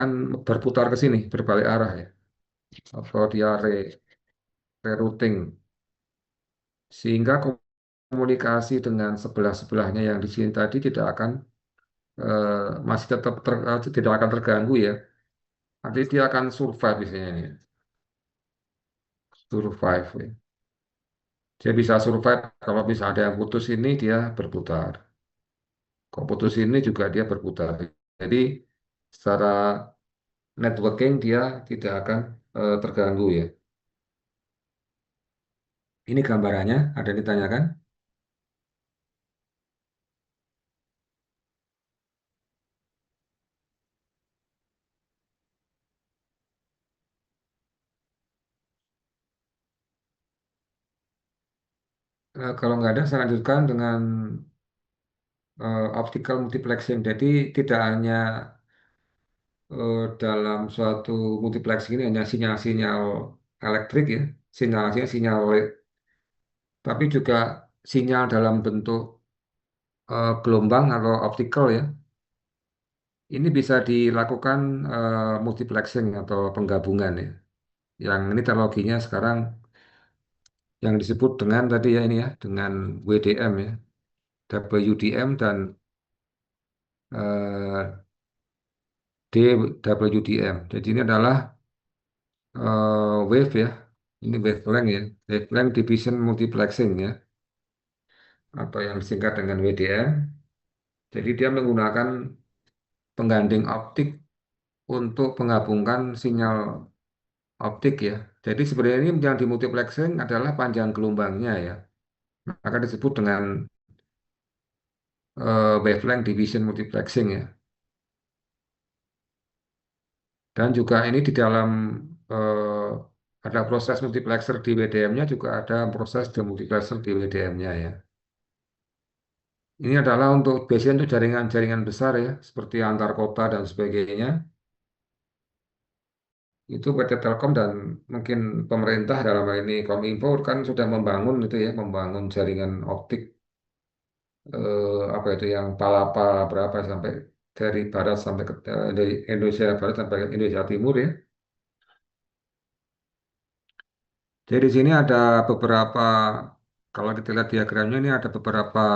akan berputar ke sini, berbalik arah ya, atau dia rerouting, sehingga komunikasi dengan sebelah-sebelahnya yang di sini tadi tidak akan masih tetap tidak akan terganggu ya. Nanti dia akan survive di sini, ya. Survive ya. Dia bisa survive kalau bisa ada yang putus ini dia berputar. Kalau putus ini juga dia berputar. Jadi secara networking dia tidak akan terganggu ya. Ini gambarannya, ada yang ditanyakan? Kalau nggak ada, saya lanjutkan dengan optical multiplexing. Jadi tidak hanya dalam suatu multiplex ini hanya sinyal-sinyal elektrik ya, sinyal tapi juga sinyal dalam bentuk gelombang atau optical ya. Ini bisa dilakukan multiplexing atau penggabungan ya. Yang ini teknologinya sekarang yang disebut dengan tadi ya ini ya, dengan WDM ya, WDM dan eh, DWDM. Jadi ini adalah wave ya, ini wavelength ya, wavelength division multiplexing ya, atau yang disingkat dengan WDM. Jadi dia menggunakan pengganding optik untuk menggabungkan sinyal optik ya. Jadi sebenarnya ini yang dimultiplexing adalah panjang gelombangnya ya. Maka disebut dengan wavelength division multiplexing ya. Dan juga ini di dalam ada proses multiplexer di WDM-nya juga ada proses demultiplexer di WDM-nya ya. Ini adalah untuk biasanya untuk jaringan-jaringan besar ya, seperti antar kota dan sebagainya. Itu PT Telkom dan mungkin pemerintah dalam hal ini Kominfo kan sudah membangun itu ya, membangun jaringan optik apa itu yang Palapa berapa sampai dari barat sampai ke dari Indonesia barat sampai ke Indonesia Timur ya. Jadi di sini ada beberapa, kalau kita lihat diagramnya ini ada beberapa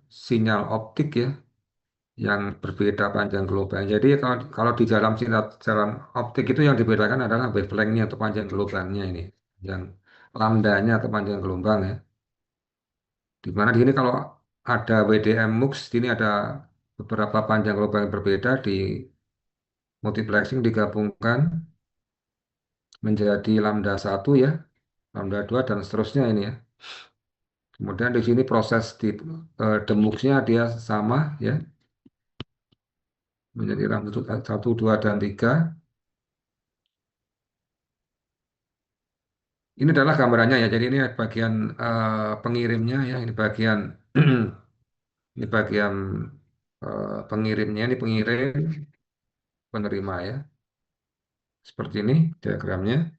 sinyal optik ya yang berbeda panjang gelombang. Jadi kalau di dalam sinyal dalam optik itu yang dibedakan adalah wavelengthnya atau panjang gelombangnya ini, yang lambdanya atau panjang gelombang ya. Di mana di sini kalau ada WDM MUX, di sini ada beberapa panjang gelombang yang berbeda di multiplexing digabungkan menjadi lambda satu ya, lambda 2 dan seterusnya ini ya. Kemudian di sini proses di demuxnya dia sama ya, menjadi lambda satu, 2 dan 3. Ini adalah gambarannya ya. Jadi ini bagian pengirimnya ya, ini bagian ini bagian pengirimnya, ini pengirim penerima ya. Seperti ini diagramnya.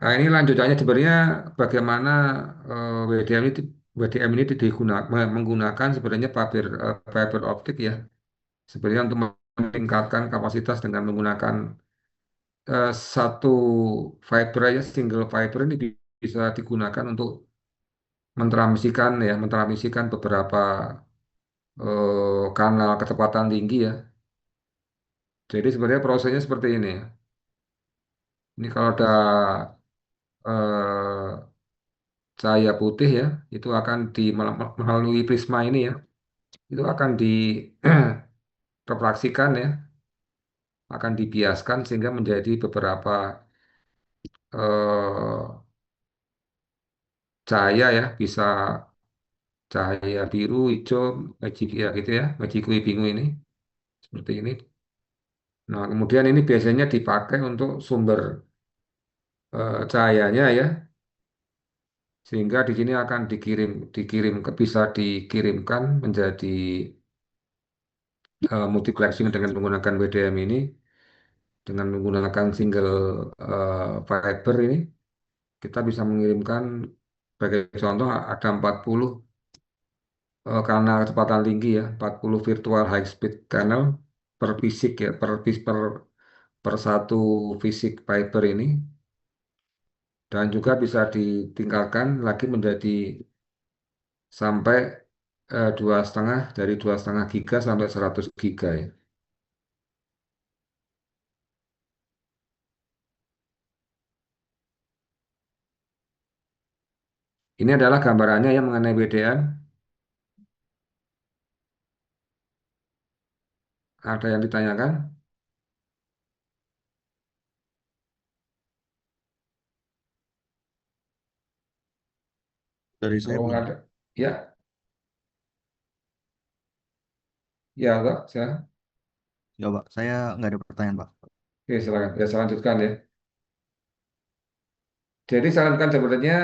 Nah, ini lanjutannya sebenarnya bagaimana WDM ini menggunakan sebenarnya fiber optik ya. Sebenarnya untuk meningkatkan kapasitas dengan menggunakan satu fiber aja, single fiber ini bisa digunakan untuk mentransmisikan beberapa kanal kecepatan tinggi ya. Jadi sebenarnya prosesnya seperti ini ya. Ini kalau ada eh, cahaya putih ya, itu akan melalui prisma ini ya, itu akan direfraksikan ya, akan dibiaskan sehingga menjadi beberapa eh, cahaya ya, bisa cahaya biru, hijau, magic ya gitu ya, magicui bingu ini seperti ini. Nah, kemudian ini biasanya dipakai untuk sumber cahayanya ya, sehingga di sini akan bisa dikirimkan menjadi multiplexing dengan menggunakan WDM ini, dengan menggunakan single fiber ini, kita bisa mengirimkan sebagai contoh ada 40 karena kecepatan tinggi ya, 40 virtual high speed tunnel per fisik ya, per satu fisik fiber ini, dan juga bisa ditingkatkan lagi menjadi sampai 2,5 dari 2,5 giga sampai 100 giga ya. Ini adalah gambarannya yang mengenai WDM. Ada yang ditanyakan? Dari saya Kalau nggak belum. ada, ya, ya, Pak. Ya, Pak. Saya nggak ada pertanyaan, Pak. Oke, silakan. Ya, saya lanjutkan ya. Jadi saya lanjutkan sebenarnya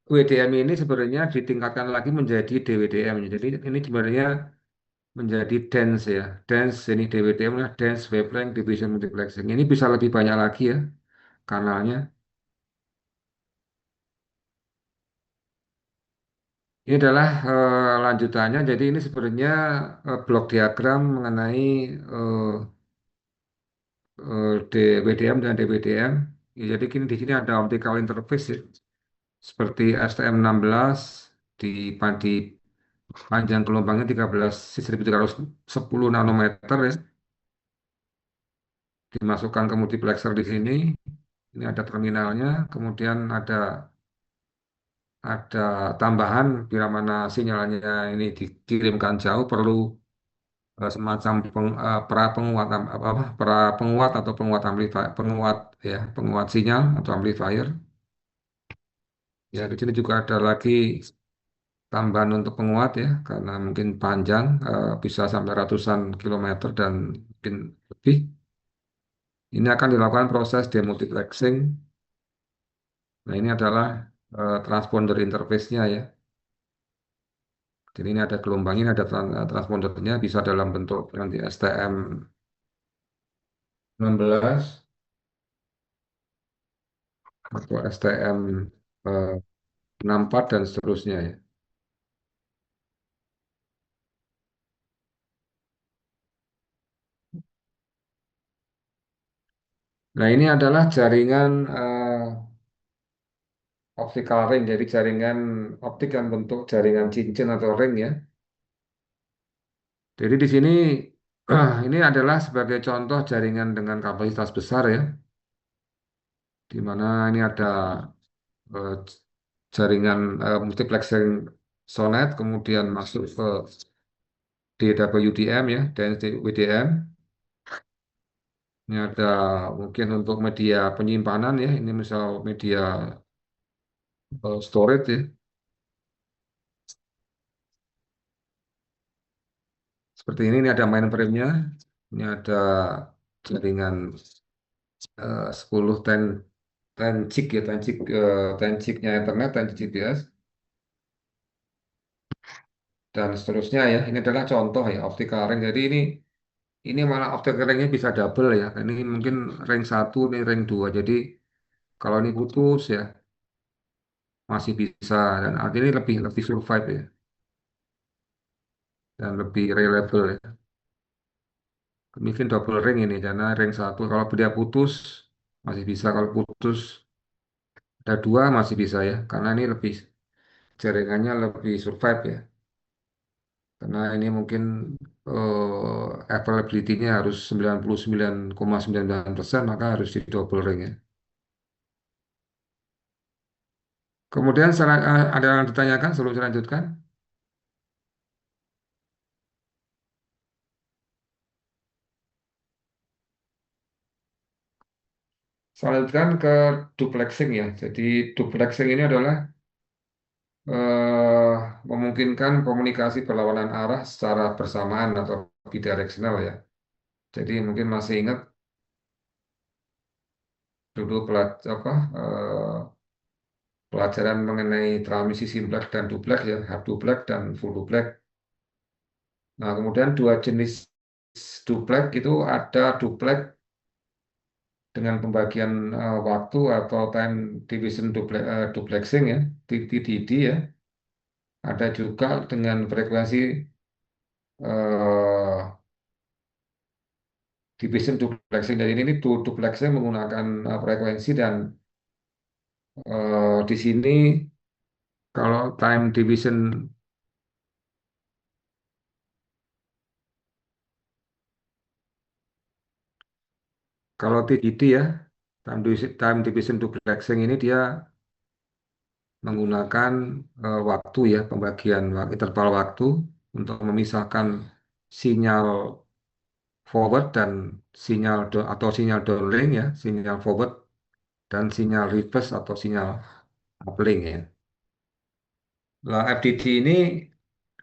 WDM ini sebenarnya ditingkatkan lagi menjadi DWDM. Jadi ini sebenarnya menjadi dense ya. Dense ini DWDM adalah dense wavelength division multiplexing. Ini bisa lebih banyak lagi ya kanalnya. Ini adalah lanjutannya. Jadi ini sebenarnya blok diagram mengenai eh, WDM dan DWDM. Ya, jadi kini di sini ada optical interface ya, seperti STM16 di panjang gelombangnya 13.310 nanometer ya. Dimasukkan ke multiplexer di sini. Ini ada terminalnya, kemudian ada tambahan bila mana sinyalnya ini dikirimkan jauh perlu semacam penguat penguat atau penguat amplifier, penguat sinyal atau amplifier. Ya, di sini juga ada lagi tambahan untuk penguat ya, karena mungkin panjang bisa sampai ratusan kilometer dan mungkin lebih. Ini akan dilakukan proses demultiplexing. Nah, ini adalah transponder interface-nya ya. Jadi ini ada gelombangnya, ada transpondernya, bisa dalam bentuk nanti STM16 atau STM64 dan seterusnya ya. Nah, ini adalah jaringan optical ring, jadi jaringan optik yang bentuk jaringan cincin atau ring ya. Jadi di sini ini adalah sebagai contoh jaringan dengan kapasitas besar ya, di mana ini ada eh, jaringan multiplexing Sonet, kemudian masuk ke DWDM ya, dan WDM. Ini ada mungkin untuk media penyimpanan ya, ini misal media storage ya, seperti ini ada mainframe-nya, ini ada jaringan 10 10 chip ya, 10 chip, 10 chipnya internet, 10 GPS dan seterusnya ya. Ini adalah contoh ya optical ring. Jadi ini malah optical ringnya bisa double ya. Ini mungkin ring satu, ini ring dua. Jadi kalau ini putus ya masih bisa, dan artinya ini lebih lebih survive ya, dan lebih reliable ya. Mungkin double ring ini karena ring satu kalau dia putus masih bisa, kalau putus ada dua masih bisa ya, karena ini lebih jaringannya lebih survive ya. Karena ini mungkin availability-nya harus 99,99%, maka harus di double ring ya. Kemudian ada yang ditanyakan sebelum saya lanjutkan. Saya lanjutkan ke duplexing ya. Jadi duplexing ini adalah eh, memungkinkan komunikasi berlawanan arah secara bersamaan atau bidirectional ya. Jadi mungkin masih ingat dulu pelajaran mengenai transmisi simplex dan duplex ya, half duplex dan full duplex. Nah, kemudian dua jenis duplex itu ada duplex dengan pembagian waktu atau time division duplexing ya, TDD ya. Ada juga dengan frekuensi eh, division duplexing. Jadi ini duplexing menggunakan frekuensi dan di sini kalau time division kalau TDD ya time division duplexing ini dia menggunakan waktu ya pembagian interval waktu untuk memisahkan sinyal forward dan atau sinyal downlink ya sinyal forward dan sinyal reverse atau sinyal uplink ya. Lah FDD ini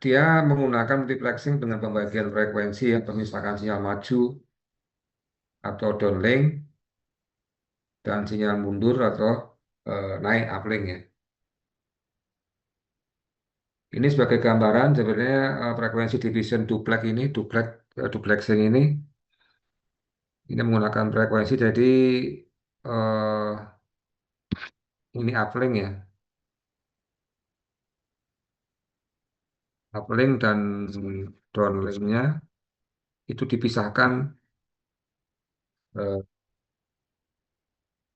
dia menggunakan multiplexing dengan pembagian frekuensi yang memisahkan sinyal maju atau downlink dan sinyal mundur atau naik uplink ya. Ini sebagai gambaran sebenarnya frekuensi division duplexing ini menggunakan frekuensi jadi eh, ini uplink ya, uplink dan downlinknya itu dipisahkan eh,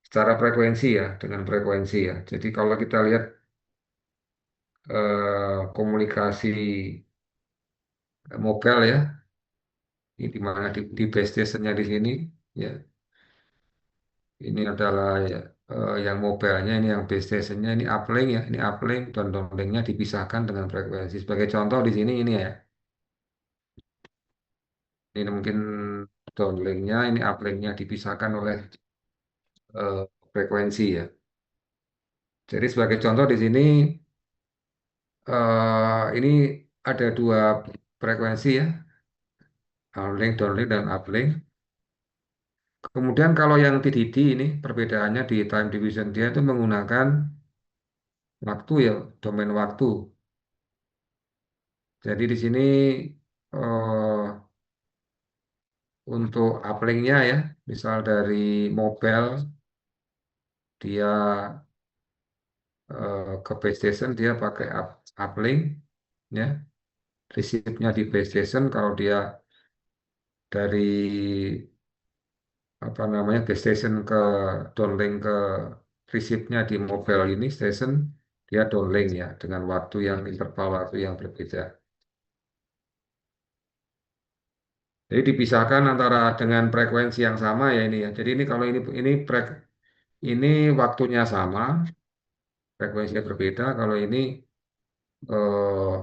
secara frekuensi ya dengan frekuensi ya. Jadi kalau kita lihat komunikasi mobile ya, ini di mana di base stationnya di sini ya. Ini adalah ya, yang mobilenya ini yang base stationnya ini uplink ya, ini uplink dan downlinknya dipisahkan dengan frekuensi. Sebagai contoh di sini ini ya, ini mungkin downlinknya, ini uplinknya dipisahkan oleh frekuensi ya. Jadi sebagai contoh di sini ini ada dua frekuensi ya, downlink dan uplink. Kemudian kalau yang TDD ini perbedaannya di time division dia itu menggunakan waktu ya, domain waktu. Jadi di sini eh, untuk uplinknya ya, misal dari mobile dia ke base station dia pakai uplink ya, receive-nya di base station. Kalau dia dari apa namanya base station ke downlink ke receive-nya di mobile ini station dia downlink ya dengan waktu yang interval waktu yang berbeda. Jadi dipisahkan antara dengan frekuensi yang sama ya ini ya. Jadi ini kalau ini waktunya sama, frekuensinya berbeda. Kalau ini eh,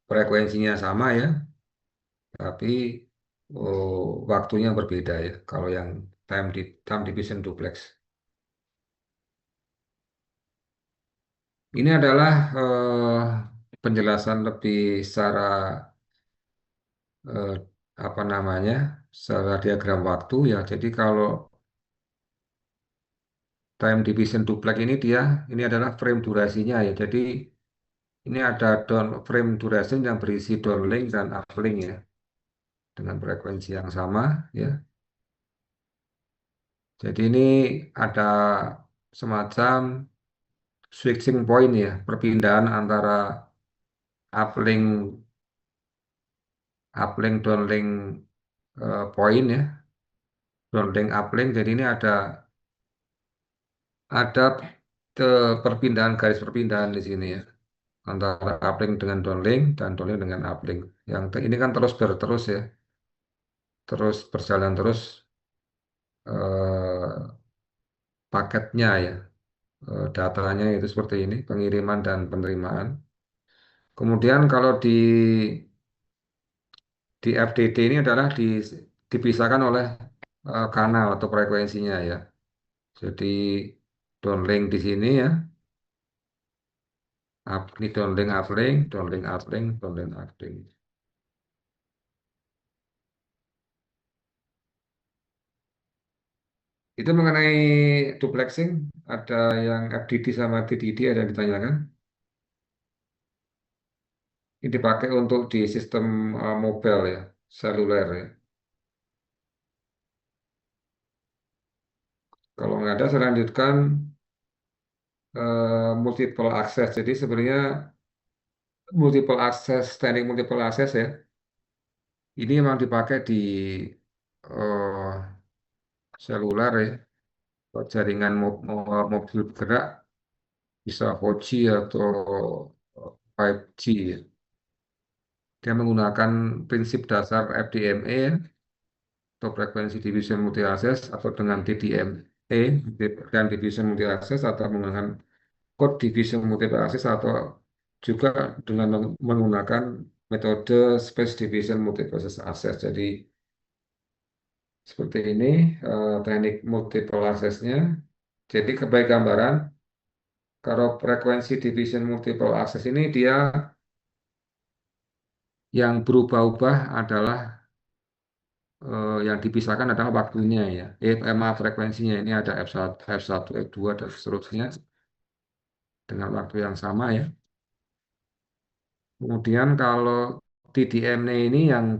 frekuensinya sama ya, tapi waktunya berbeda ya. Kalau yang time division duplex. Ini adalah penjelasan lebih secara eh, apa namanya, secara diagram waktu ya. Jadi kalau time division duplex ini adalah frame durasinya ya. Jadi ini ada frame duration yang berisi downlink dan uplink ya dengan frekuensi yang sama ya. Jadi ini ada semacam switching point ya, perpindahan antara uplink downlink point ya, downlink uplink. Jadi ini ada perpindahan garis perpindahan di sini ya antara uplink dengan downlink dan downlink dengan uplink. Ini kan terus berterus ya, terus berjalan terus eh, paketnya ya, datanya itu seperti ini, pengiriman dan penerimaan. Kemudian kalau di FDD ini adalah dipisahkan oleh kanal atau frekuensinya ya. Jadi downlink di sini ya, ini downlink uplink, downlink uplink, downlink uplink. Itu mengenai duplexing, ada yang FDD sama TDD ada yang ditanyakan. Ini dipakai untuk di sistem mobile ya, seluler ya. Kalau nggak ada, saya lanjutkan multiple access. Jadi sebenarnya multiple access, teknik multiple access ya, ini memang dipakai di seluler ya, jaringan mobil bergerak, bisa 4G atau 5G ya. Dia menggunakan prinsip dasar FDMA ya, atau frekuensi division multi access, atau dengan TDMA dan division multi access, atau menggunakan code division multiple access, atau juga dengan menggunakan metode space division multiple access. Jadi seperti ini teknik multiple access-nya. Jadi kebaik gambaran, kalau frekuensi division multiple access ini dia yang berubah-ubah adalah yang dipisahkan adalah waktunya ya. Maaf, frekuensinya ini ada F1, F1, F2 dan seterusnya dengan waktu yang sama ya. Kemudian kalau TDMA ini yang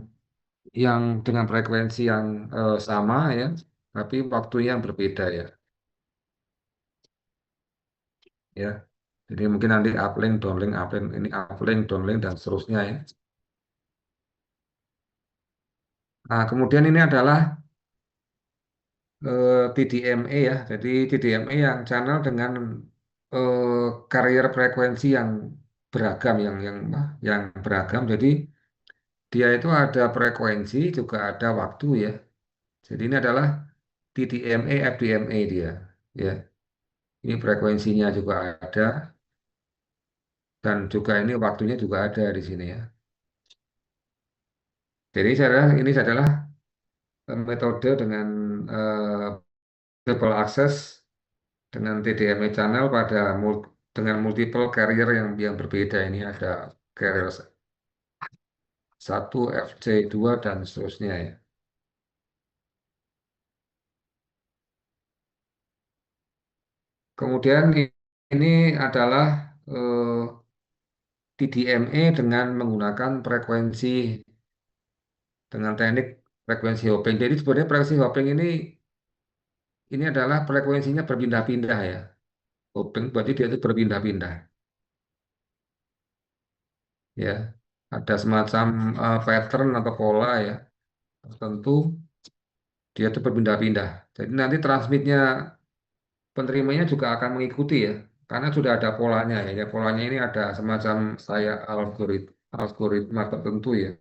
dengan frekuensi yang sama ya, tapi waktunya yang berbeda ya. Ya. Jadi mungkin nanti uplink, downlink, uplink, ini uplink, downlink dan seterusnya ya. Nah, kemudian ini adalah TDMA ya. Jadi TDMA yang channel dengan carrier frekuensi yang beragam, yang beragam. Jadi dia itu ada frekuensi juga ada waktu ya. Jadi ini adalah TDMA, FDMA dia. Ya, ini frekuensinya juga ada dan juga ini waktunya juga ada di sini ya. Jadi ini adalah metode dengan multiple access dengan TDMA channel dengan multiple carrier yang berbeda. Ini ada carrier satu, FC2 dan seterusnya ya. Kemudian ini adalah TDMA dengan menggunakan frekuensi dengan teknik frekuensi hopping. Jadi sebenarnya frekuensi hopping ini adalah frekuensinya berpindah-pindah ya. Hopping berarti dia itu berpindah-pindah ya. Ada semacam pattern atau pola ya tertentu, dia itu berpindah-pindah. Jadi nanti transmitnya penerimanya juga akan mengikuti ya, karena sudah ada polanya ya. Ya, polanya ini ada semacam saya algoritma tertentu ya.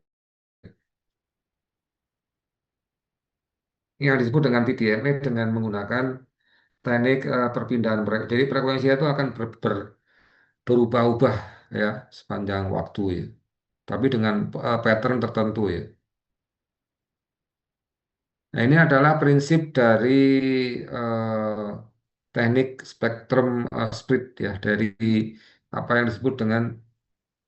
Ini yang disebut dengan TDMA dengan menggunakan teknik perpindahan Jadi frekuensi itu akan berubah-ubah ya sepanjang waktu ya. Tapi dengan pattern tertentu ya. Nah, ini adalah prinsip dari eh, teknik spektrum split ya, dari apa yang disebut dengan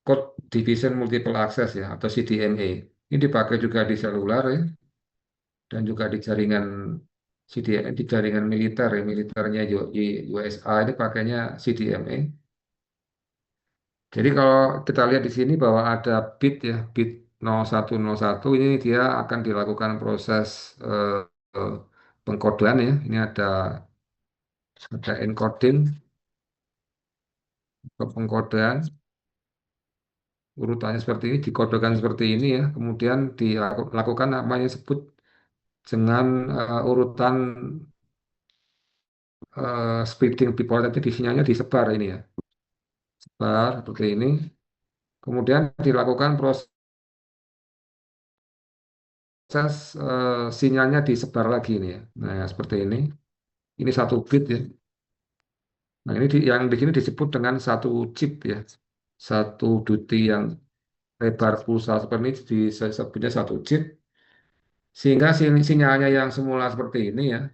Code Division Multiple Access ya, atau CDMA. Ini dipakai juga di seluler ya, dan juga di jaringan CDMA, di jaringan militer ya, militernya USA ini pakainya CDMA. Jadi kalau kita lihat di sini bahwa ada bit ya, bit 0101 ini dia akan dilakukan proses eh, eh, pengkodean ya. Ini ada encoding ke pengkodean, urutannya seperti ini, dikodekan seperti ini ya. Kemudian dilakukan namanya sebut dengan urutan splitting bipolar, nanti di sinyalnya disebar ini ya, sebar seperti ini. Kemudian dilakukan proses sinyalnya disebar lagi ini ya. Nah, seperti ini. Ini satu bit ya. Nah, ini yang di sini disebut dengan satu chip ya. Satu duti yang lebar pulsa seperti ini disebutnya satu chip. Sehingga sinyalnya yang semula seperti ini ya,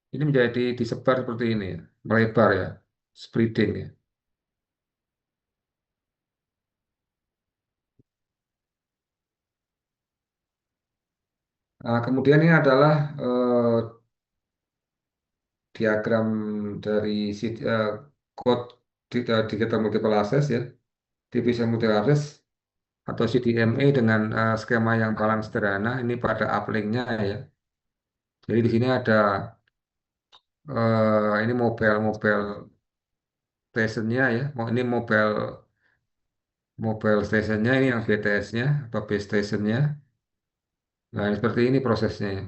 ini menjadi disebar seperti ini ya, melebar ya, spreading ya. Nah, kemudian ini adalah diagram dari code digital multiple access ya, division multiple access atau CDMA dengan skema yang paling sederhana. Ini pada uplink-nya ya. Jadi di sini ada ini mobile mobile stationnya ya. Ini mobile mobile stationnya, ini yang BTS-nya atau base stationnya. Nah, seperti ini prosesnya.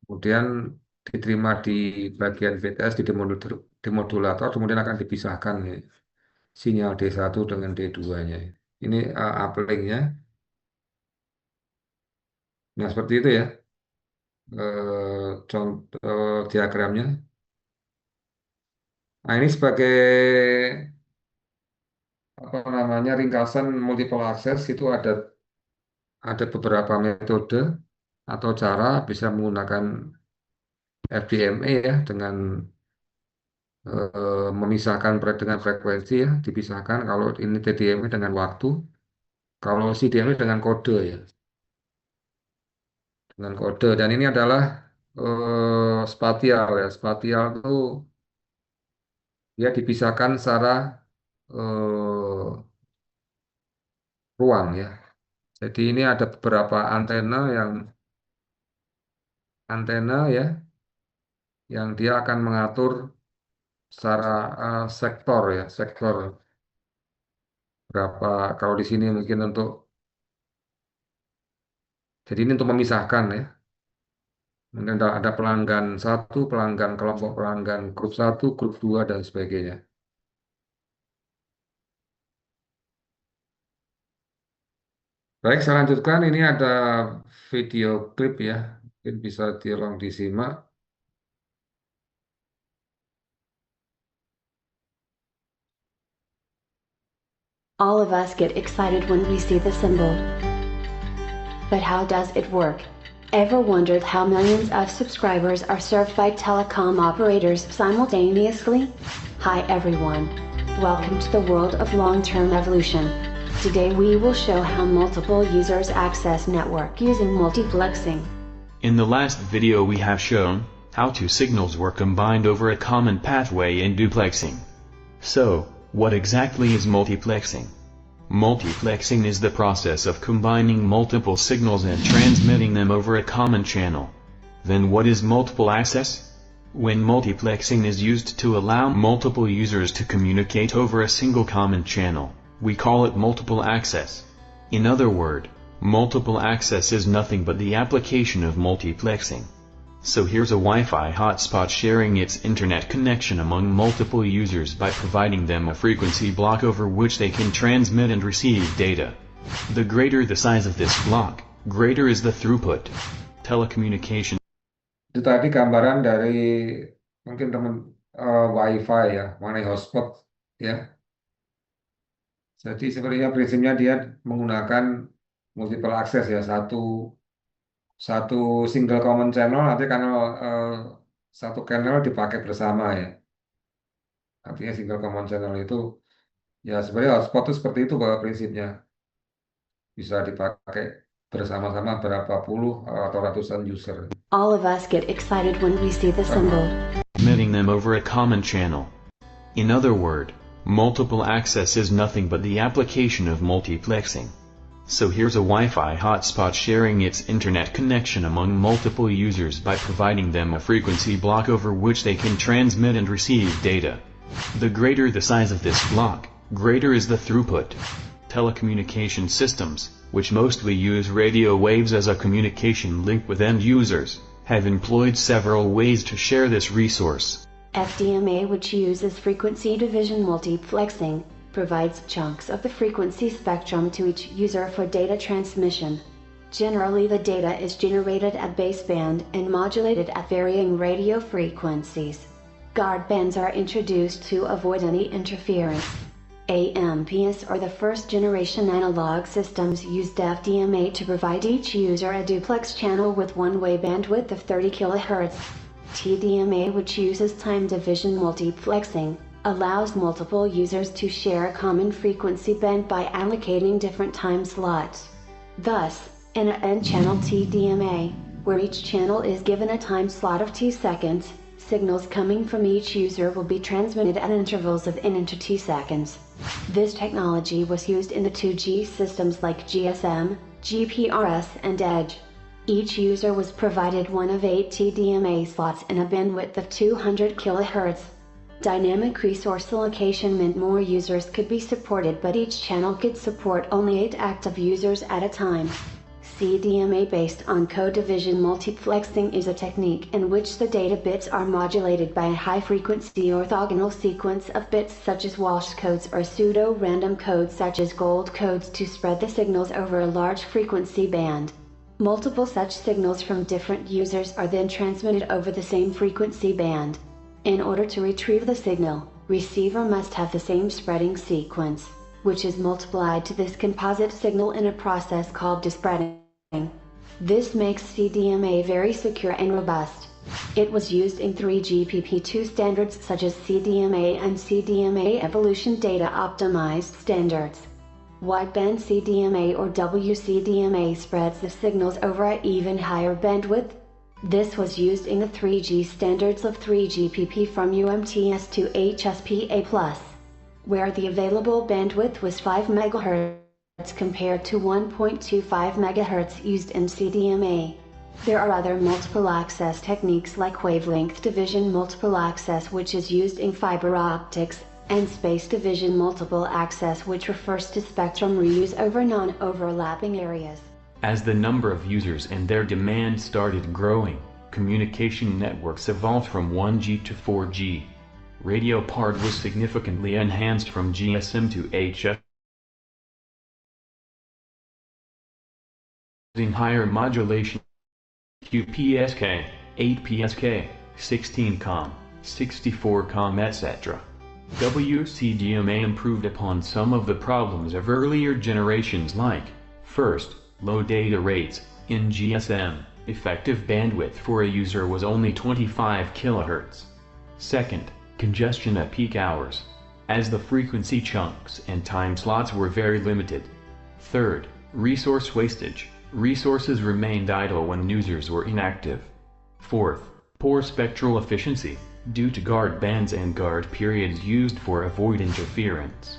Kemudian diterima di bagian BTS di demodulator, kemudian akan dipisahkan ya, sinyal D1 dengan D2-nya. Ini uplink-nya. Nah, seperti itu ya, contoh diagramnya. Nah, ini sebagai apa namanya ringkasan multiple access itu ada beberapa metode atau cara bisa menggunakan FDMA ya dengan memisahkan dengan frekuensi ya, dipisahkan kalau ini TDMA dengan waktu, kalau CDMA dengan kode ya, dengan kode. Dan ini adalah spatial ya, spatial itu ya dipisahkan secara eh, ruang ya. Jadi ini ada beberapa antena ya yang dia akan mengatur secara sektor ya, sektor berapa kalau di sini mungkin untuk jadi ini untuk memisahkan ya. Mungkin ada pelanggan satu, pelanggan kelompok pelanggan grup satu, grup dua, dan sebagainya. Baik, saya lanjutkan. Ini ada video klip ya. Mungkin bisa tolong disimak. All of us get excited when we see the symbol. But how does it work? Ever wondered how millions of subscribers are served by telecom operators simultaneously? Hi everyone. Welcome to the world of long-term evolution. Today we will show how multiple users access network using multiplexing. In the last video we have shown how two signals were combined over a common pathway in duplexing. So, what exactly is multiplexing? Multiplexing is the process of combining multiple signals and transmitting them over a common channel. Then what is multiple access? When multiplexing is used to allow multiple users to communicate over a single common channel, we call it multiple access. In other words, multiple access is nothing but the application of multiplexing. So here's a Wi-Fi hotspot sharing its internet connection among multiple users by providing them a frequency block over which they can transmit and receive data. The greater the size of this block, greater is the throughput. Telecommunication. Itu tadi gambaran dari mungkin teman Wi-Fi ya, mengenai hotspot ya. Jadi sebenarnya prinsipnya dia menggunakan multiple access ya, satu single common channel nanti kanal satu channel dipakai bersama ya. Artinya single common channel itu ya sebenarnya hotspot itu seperti itu bahwa prinsipnya bisa dipakai bersama-sama berapa puluh atau ratusan user. All of us get excited when we see the symbol. Transmitting them over a common channel. In other words, multiple access is nothing but the application of multiplexing. So here's a Wi-Fi hotspot sharing its internet connection among multiple users by providing them a frequency block over which they can transmit and receive data. The greater the size of this block, greater is the throughput. Telecommunication systems, which mostly use radio waves as a communication link with end users, have employed several ways to share this resource. FDMA, which uses frequency division multiplexing, provides chunks of the frequency spectrum to each user for data transmission. Generally, the data is generated at baseband and modulated at varying radio frequencies. Guard bands are introduced to avoid any interference. AMPS or the first generation analog systems used FDMA to provide each user a duplex channel with one-way bandwidth of 30 kHz. TDMA, which uses time division multiplexing, allows multiple users to share a common frequency band by allocating different time slots. Thus, in an N-channel TDMA, where each channel is given a time slot of 2 seconds, signals coming from each user will be transmitted at intervals of N into T seconds. This technology was used in the 2G systems like GSM, GPRS and EDGE. Each user was provided one of 8 TDMA slots and a bandwidth of 200 kHz. Dynamic resource allocation meant more users could be supported, but each channel could support only 8 active users at a time. CDMA based on code division multiplexing is a technique in which the data bits are modulated by a high-frequency orthogonal sequence of bits such as Walsh codes or pseudo-random codes such as gold codes to spread the signals over a large frequency band. Multiple such signals from different users are then transmitted over the same frequency band. In order to retrieve the signal, receiver must have the same spreading sequence, which is multiplied to this composite signal in a process called dispreading. This makes CDMA very secure and robust. It was used in 3GPP2 standards such as CDMA and CDMA Evolution Data Optimized standards. Wideband CDMA or WCDMA spreads the signals over an even higher bandwidth. This was used in the 3G standards of 3GPP from UMTS to HSPA+, where the available bandwidth was 5 MHz compared to 1.25 MHz used in CDMA. There are other multiple access techniques like wavelength division multiple access, which is used in fiber optics, and space division multiple access, which refers to spectrum reuse over non-overlapping areas. As the number of users and their demand started growing, communication networks evolved from 1G to 4G. Radio PARD was significantly enhanced from GSM to HF, using higher modulation QPSK, 8PSK, 16COM, 64COM etc. WCDMA improved upon some of the problems of earlier generations like, first, low data rates. In GSM, effective bandwidth for a user was only 25 kHz. Second, congestion at peak hours, as the frequency chunks and time slots were very limited. Third, resource wastage. Resources remained idle when users were inactive. Fourth, poor spectral efficiency, due to guard bands and guard periods used for avoid interference.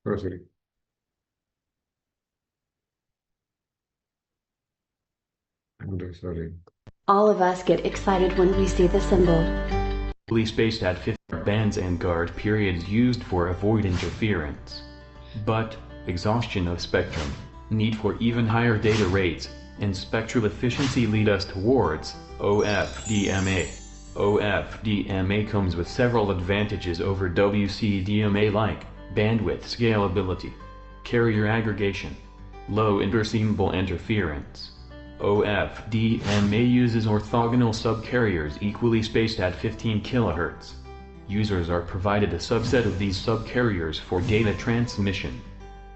Proceed. Sorry. All of us get excited when we see the symbol. Spaced at 50 bands and guard periods used for avoid interference. But, exhaustion of spectrum, need for even higher data rates, and spectral efficiency lead us towards OFDMA. OFDMA comes with several advantages over WCDMA like bandwidth scalability, carrier aggregation, low intersymbol interference. OFDMA uses orthogonal subcarriers equally spaced at 15 kHz. Users are provided a subset of these subcarriers for data transmission.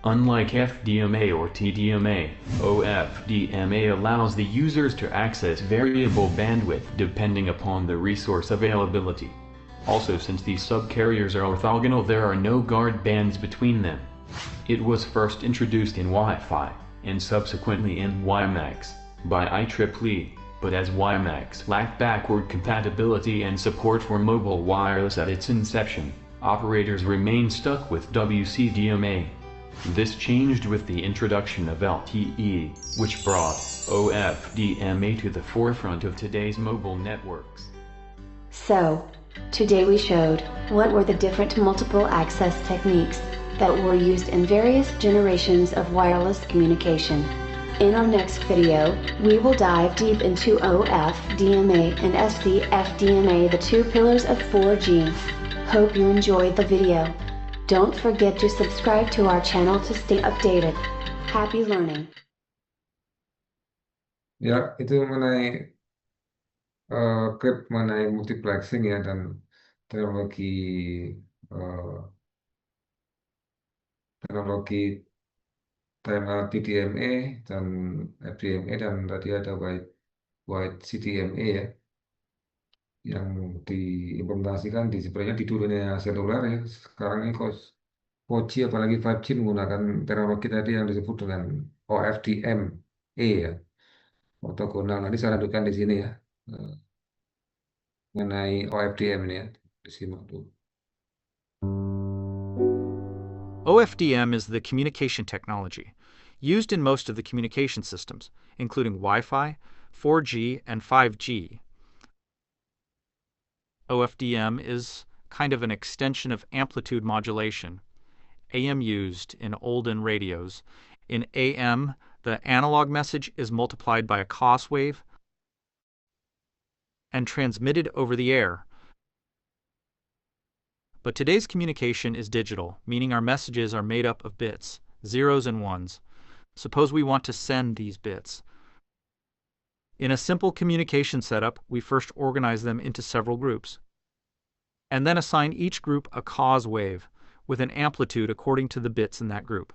Unlike FDMA or TDMA, OFDMA allows the users to access variable bandwidth depending upon the resource availability. Also, since these subcarriers are orthogonal, there are no guard bands between them. It was first introduced in Wi-Fi, and subsequently in WiMAX, by IEEE, but as WiMAX lacked backward compatibility and support for mobile wireless at its inception, operators remained stuck with WCDMA. This changed with the introduction of LTE, which brought OFDMA to the forefront of today's mobile networks. So, today we showed what were the different multiple access techniques that were used in various generations of wireless communication. In our next video, we will dive deep into OFDMA and SDFDMA, the two pillars of 4G. Hope you enjoyed the video. Don't forget to subscribe to our channel to stay updated. Happy learning! Ya, itu mengenai mengenai multiplexing ya, dan teknologi teknologi TDMA dan FDMA, dan tadi ada wide CDMA ya, yang diimplementasikan sebenarnya di dunia seluler ya. Sekarang ini 4G apalagi 5G menggunakan teknologi tadi yang disebut dengan OFDMA ya, ortogonal. Nanti saya lanjutkan di sini ya, mengenai OFDM ini ya, disimak dulu. OFDM is the communication technology used in most of the communication systems, including Wi-Fi, 4G, and 5G. OFDM is kind of an extension of amplitude modulation, AM used in olden radios. In AM, the analog message is multiplied by a cos wave and transmitted over the air. But today's communication is digital, meaning our messages are made up of bits, zeros and ones. Suppose we want to send these bits. In a simple communication setup, we first organize them into several groups, and then assign each group a cos wave with an amplitude according to the bits in that group.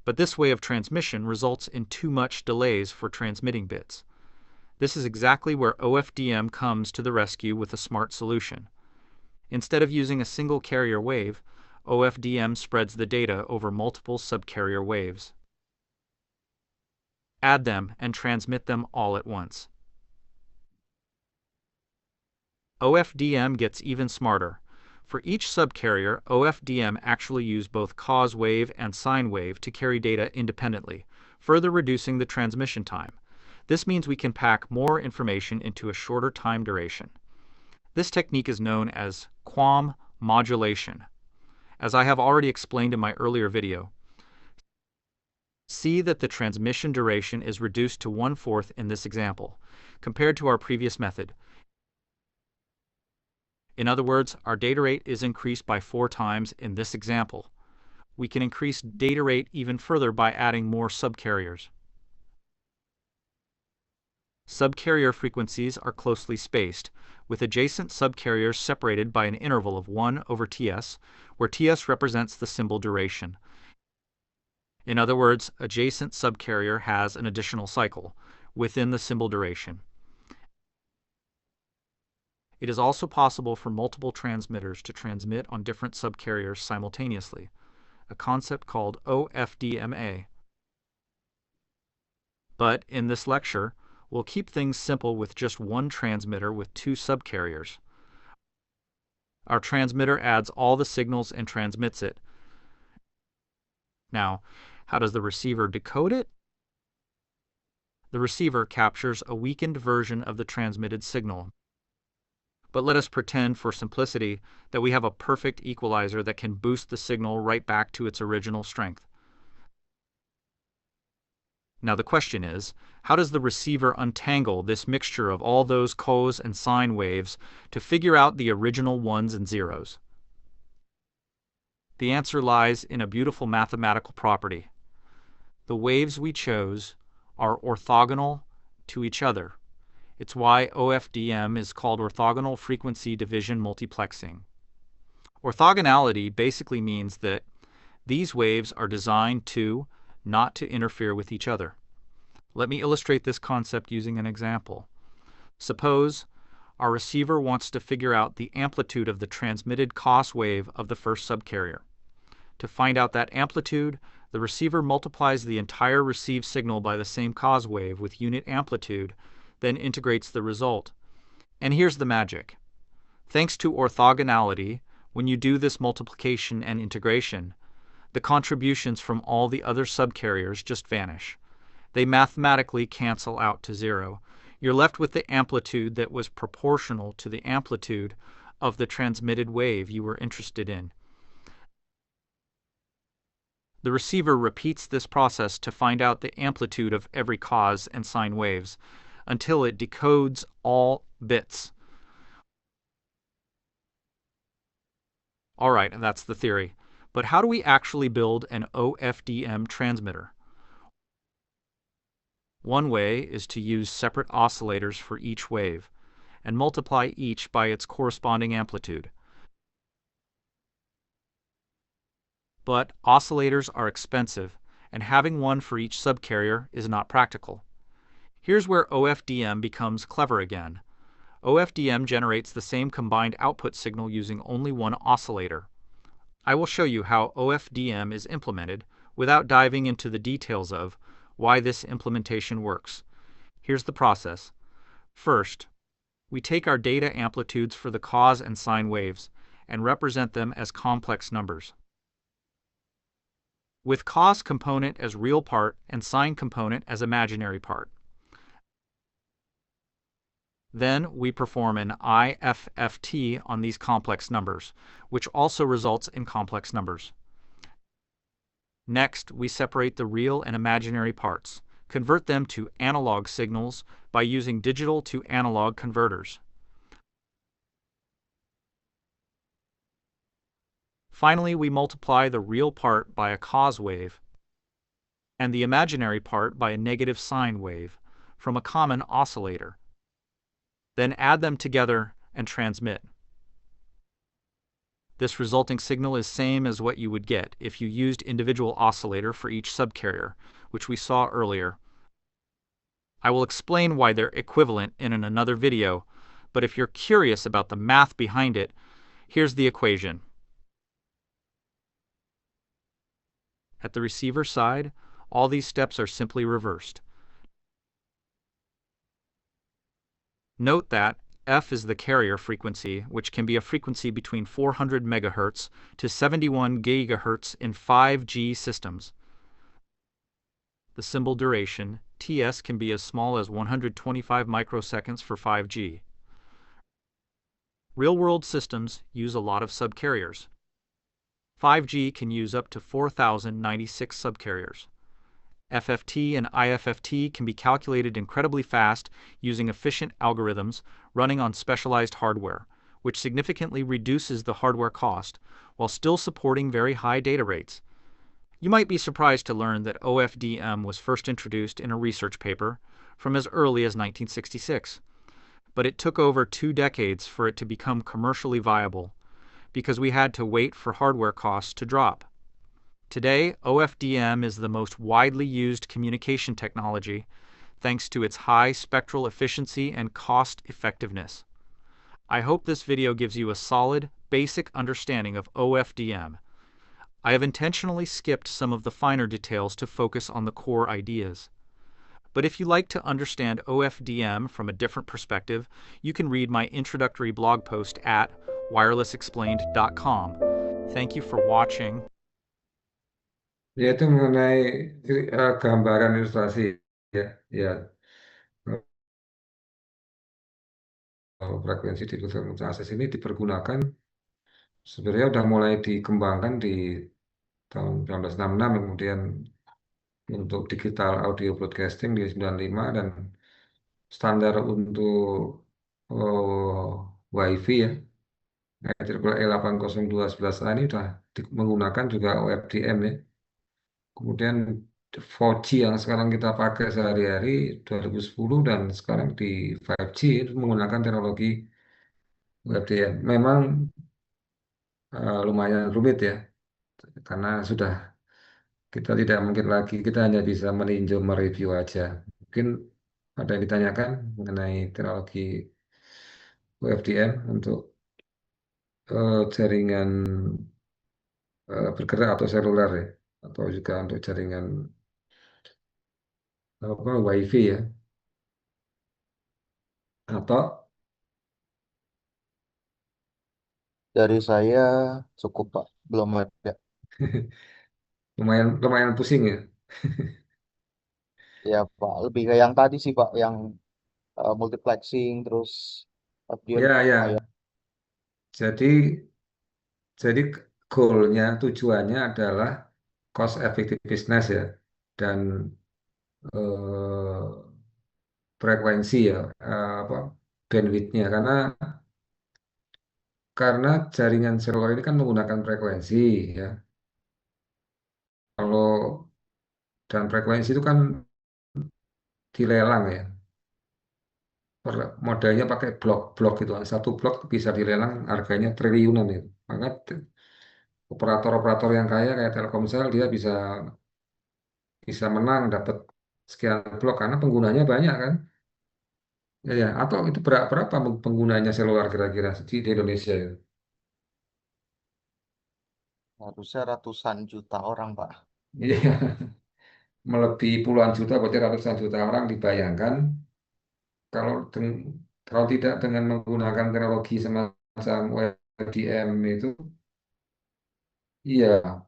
But this way of transmission results in too much delays for transmitting bits. This is exactly where OFDM comes to the rescue with a smart solution. Instead of using a single carrier wave, OFDM spreads the data over multiple subcarrier waves. Add them and transmit them all at once. OFDM gets even smarter. For each subcarrier, OFDM actually use both cos wave and sine wave to carry data independently, further reducing the transmission time. This means we can pack more information into a shorter time duration. This technique is known as QAM modulation. As I have already explained in my earlier video, see that the transmission duration is reduced to 1/4 in this example, compared to our previous method. In other words, our data rate is increased by 4 times in this example. We can increase data rate even further by adding more subcarriers. Subcarrier frequencies are closely spaced, with adjacent subcarriers separated by an interval of 1/Ts, where Ts represents the symbol duration. In other words, adjacent subcarrier has an additional cycle within the symbol duration. It is also possible for multiple transmitters to transmit on different subcarriers simultaneously, a concept called OFDMA. But in this lecture, we'll keep things simple with just one transmitter with 2 subcarriers. Our transmitter adds all the signals and transmits it. Now, how does the receiver decode it? The receiver captures a weakened version of the transmitted signal. But let us pretend, for simplicity, that we have a perfect equalizer that can boost the signal right back to its original strength. Now the question is, how does the receiver untangle this mixture of all those cos and sine waves to figure out the original ones and zeros? The answer lies in a beautiful mathematical property. The waves we chose are orthogonal to each other. It's why OFDM is called orthogonal frequency division multiplexing. Orthogonality basically means that these waves are designed to not to interfere with each other. Let me illustrate this concept using an example. Suppose our receiver wants to figure out the amplitude of the transmitted cos wave of the first subcarrier. To find out that amplitude, the receiver multiplies the entire received signal by the same cos wave with unit amplitude, then integrates the result. And here's the magic. Thanks to orthogonality, when you do this multiplication and integration, the contributions from all the other subcarriers just vanish. They mathematically cancel out to 0. You're left with the amplitude that was proportional to the amplitude of the transmitted wave you were interested in. The receiver repeats this process to find out the amplitude of every cos and sine waves until it decodes all bits. All right, and that's the theory. But how do we actually build an OFDM transmitter? One way is to use separate oscillators for each wave and multiply each by its corresponding amplitude. But oscillators are expensive, and having one for each subcarrier is not practical. Here's where OFDM becomes clever again. OFDM generates the same combined output signal using only one oscillator. I will show you how OFDM is implemented without diving into the details of why this implementation works. Here's the process. First, we take our data amplitudes for the cos and sine waves and represent them as complex numbers. with cost component as real part and sine component as imaginary part. Then we perform an IFFT on these complex numbers, which also results in complex numbers. Next, we separate the real and imaginary parts, convert them to analog signals by using digital to analog converters. Finally, we multiply the real part by a cos wave and the imaginary part by a negative sine wave from a common oscillator. Then add them together and transmit. This resulting signal is same as what you would get if you used individual oscillator for each subcarrier, which we saw earlier. I will explain why they're equivalent in another video, but if you're curious about the math behind it, here's the equation. At the receiver side, all these steps are simply reversed. Note that F is the carrier frequency, which can be a frequency between 400 MHz to 71 GHz in 5G systems. The symbol duration, TS, can be as small as 125 microseconds for 5G. Real-world systems use a lot of subcarriers. 5G can use up to 4,096 subcarriers. FFT and IFFT can be calculated incredibly fast using efficient algorithms running on specialized hardware, which significantly reduces the hardware cost while still supporting very high data rates. You might be surprised to learn that OFDM was first introduced in a research paper from as early as 1966, but it took over 2 decades for it to become commercially viable because we had to wait for hardware costs to drop. Today, OFDM is the most widely used communication technology thanks to its high spectral efficiency and cost effectiveness. I hope this video gives you a solid, basic understanding of OFDM. I have intentionally skipped some of the finer details to focus on the core ideas. But if you like to understand OFDM from a different perspective, you can read my introductory blog post at wirelessexplained.com. Thank you for watching. Yaitu mengenai gambaran ilustrasi ya, ya frekuensi diffusion access ini dipergunakan sebenarnya udah mulai dikembangkan di tahun 1966, kemudian untuk digital audio broadcasting di 95, dan standar untuk WiFi ya, E802.11a ini sudah menggunakan juga OFDM ya. Kemudian 4G yang sekarang kita pakai sehari-hari 2010 dan sekarang di 5G itu menggunakan teknologi OFDM. Memang lumayan rumit ya, karena sudah kita tidak mungkin lagi, kita hanya bisa meninjau mereview aja. Mungkin ada yang ditanyakan mengenai teknologi OFDM untuk jaringan bergerak atau seluler ya, atau juga untuk jaringan apa WiFi ya, atau Dari saya cukup Pak, belum ada. lumayan lumayan pusing ya. Ya Pak, lebih ke yang tadi sih Pak, yang multiplexing terus audio Ya kayak ya. Jadi goalnya, tujuannya adalah cost effectiveness ya, dan eh, frekuensi ya, apa bandwidthnya, karena jaringan seluler ini kan menggunakan frekuensi ya. Kalau dan frekuensi itu kan dilelang ya. Modelnya pakai blok-blok gitu. Satu blok bisa dilelang harganya triliunan itu. Maka operator-operator yang kaya kayak Telkomsel dia bisa bisa menang dapat sekian blok karena penggunanya banyak kan. Ya, ya. Atau itu berapa penggunanya seluler kira-kira di Indonesia itu? harusnya ratusan juta orang Pak. Iya, melebihi puluhan juta, berarti ratusan juta orang. Dibayangkan kalau kalau tidak dengan menggunakan teknologi semacam WDM itu, iya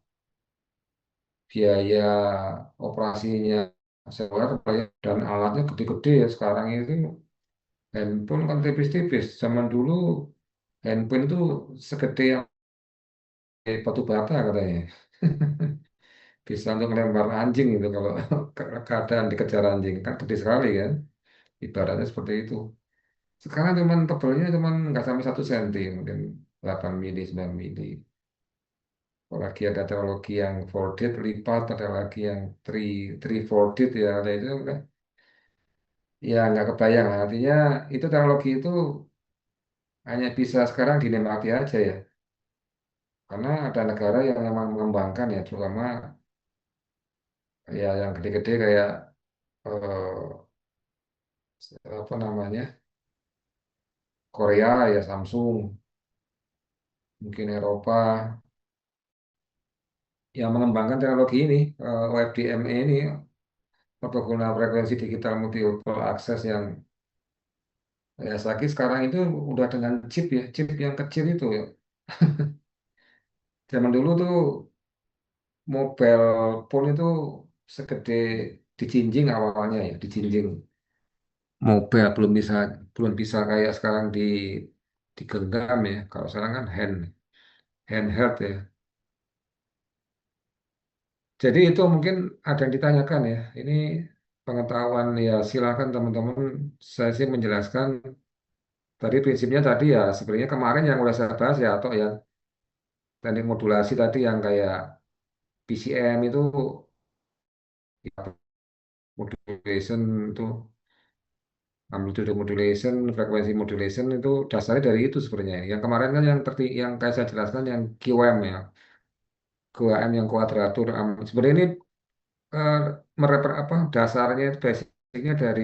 biaya operasinya seluler dan alatnya gede-gede ya sekarang itu handphone kan tipis-tipis. Zaman dulu handphone itu segede yang batu bata katanya. Bisa untuk melempar anjing itu kalau keadaan dikejar anjing kan gede sekali kan. Ibaratnya seperti itu. Sekarang cuman tebelnya cuman nggak sampai 1 senti, mungkin 8 mili, 9 mili. Apalagi ada teknologi yang folded lipat, ada lagi yang three folded ya, ada itu kan. Ya nggak kebayang lah. Artinya itu teknologi itu hanya bisa sekarang dinikmati aja ya. Karena ada negara yang memang mengembangkan ya, terutama ya yang gede-gede kayak apa namanya Korea ya Samsung, mungkin Eropa yang mengembangkan teknologi ini OFDME ini pengguna frekuensi digital multiple access yang ya lagi sekarang itu udah dengan chip ya, chip yang kecil itu ya. Zaman dulu tuh mobile phone itu segede dijinjing awalnya ya, dijinjing. Mobile belum bisa kayak sekarang digenggam ya. Kalau sekarang kan handheld ya. Jadi itu mungkin ada yang ditanyakan ya. Ini pengetahuan ya silakan teman-teman. Saya sih menjelaskan tadi prinsipnya tadi ya sebenarnya kemarin yang udah saya bahas ya atau ya teknik modulasi tadi yang kayak PCM itu ya, modulation itu amplitude modulation, frekuensi modulation itu dasarnya dari itu sebenarnya. Yang kemarin kan yang kayak saya jelaskan yang QM ya, QM yang kuadratur. Sebenarnya ini eh, apa dasarnya itu basicnya dari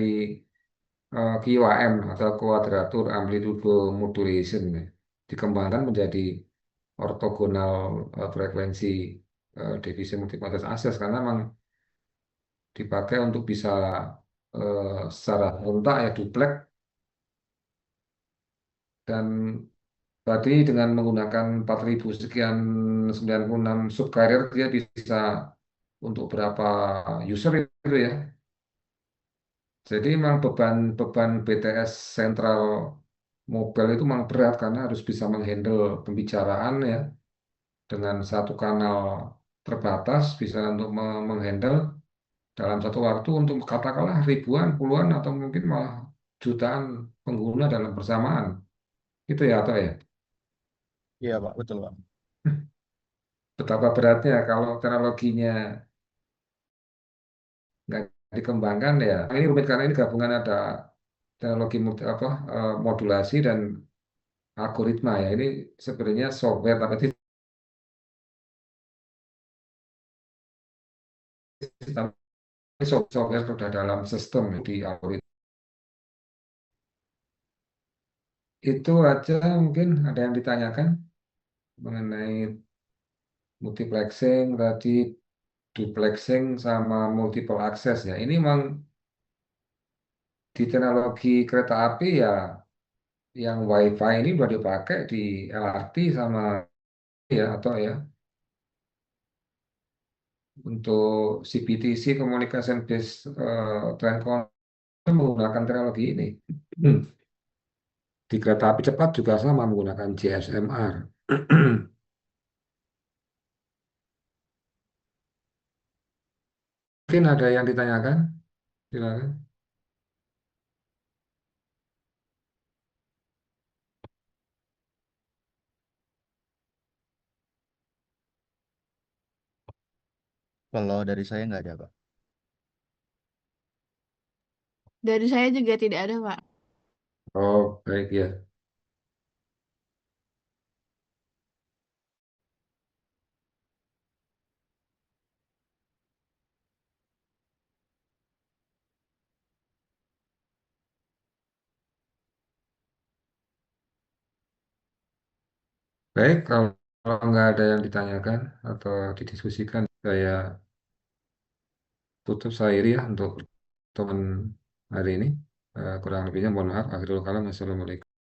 QAM atau kuadratur amplitude modulation ya. Dikembangkan menjadi ortogonal frekuensi divisi multiproses akses karena memang dipakai untuk bisa secara kontak ya duplek dan tadi dengan menggunakan 4000 sekian 96 subcarrier dia bisa untuk berapa user itu ya. Jadi memang beban beban BTS sentral mobile itu memang berat karena harus bisa menghandle pembicaraan ya dengan satu kanal terbatas bisa untuk menghandle dalam satu waktu untuk katakanlah ribuan, puluhan atau mungkin malah jutaan pengguna dalam bersamaan. Itu ya atau ya. Iya Pak, betul Pak. Betapa beratnya kalau teknologinya nggak dikembangkan ya. Ini rumit karena ini gabungan ada teknologi modulasi dan algoritma ya. Ini sebenarnya software tapi software sudah dalam sistem di algoritma. Itu aja mungkin ada yang ditanyakan mengenai multiplexing tadi, duplexing sama multiple access ya. Ini memang di teknologi kereta api ya yang WiFi ini sudah dipakai di LRT sama ya atau ya untuk CBTC Communication Based Train Control menggunakan teknologi ini. Di kereta api cepat juga sama menggunakan GSMR. Mungkin ada yang ditanyakan? Silakan. Kalau dari saya nggak ada Pak. Dari saya juga tidak ada, Pak. Oh, baik ya. Baik, kalau nggak ada yang ditanyakan atau didiskusikan, saya tutup saya akhiri ya untuk teman hari ini. Kurang lebihnya mohon maaf. Akhirul kalam. Wassalamualaikum.